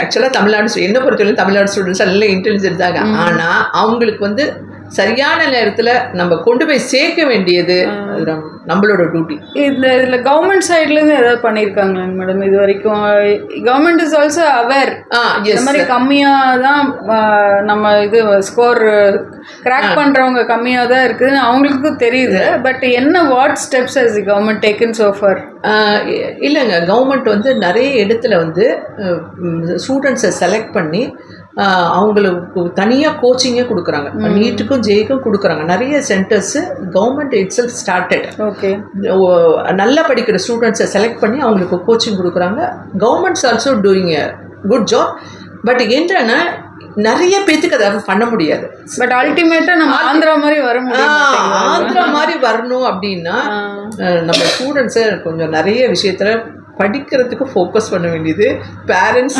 ஆக்சுவலாக தமிழ்நாடு என்ன பொறுத்தவரைக்கும் தமிழ்நாடு ஸ்டூடெண்ட்ஸ் நல்ல இன்டெலிஜென்ட் தாங்க. ஆனால் அவங்களுக்கு வந்து சரியான நேரத்தில் நம்ம கொண்டு போய் சேர்க்க வேண்டியது நம்மளோட டியூட்டி. இதில் கவர்மெண்ட் சைட்லேருந்து ஏதாவது பண்ணியிருக்காங்களாங்க மேடம் இது வரைக்கும்? கவர்மெண்ட் இஸ் ஆல்சோ அவேர் இந்த மாதிரி கம்மியாக தான் நம்ம இது ஸ்கோர் கிராக் பண்ணுறவங்க கம்மியாக தான் இருக்குதுன்னு அவங்களுக்கும் தெரியுது. பட் என்ன what steps has the government taken so for? இல்லைங்க, கவர்மெண்ட் வந்து நிறைய இடத்துல வந்து ஸ்டூடெண்ட்ஸை செலக்ட் பண்ணி அவங்களுக்கு தனியாக கோச்சிங்கே கொடுக்குறாங்க. நீட்டுக்கும் ஜேக்கும் கொடுக்குறாங்க. நிறைய centres government it self started. Okay, நல்லா படிக்கிற ஸ்டூடெண்ட்ஸை செலக்ட் பண்ணி அவங்களுக்கு கோச்சிங் கொடுக்குறாங்க. Governments also doing a good job. But என்னன்னா நிறைய பேத்துக்கு அதை பண்ண முடியாது. பட் அல்டிமேட்டாக நம்ம ஆந்திரா மாதிரி வர முடியும். ஆந்திரா மாதிரி வரணும் அப்படின்னா நம்ம ஸ்டூடெண்ட்ஸை கொஞ்சம் நிறைய விஷயத்தில் படிக்கிறதுக்கு ஃபோக்கஸ் பண்ண வேண்டியது பேரண்ட்ஸ்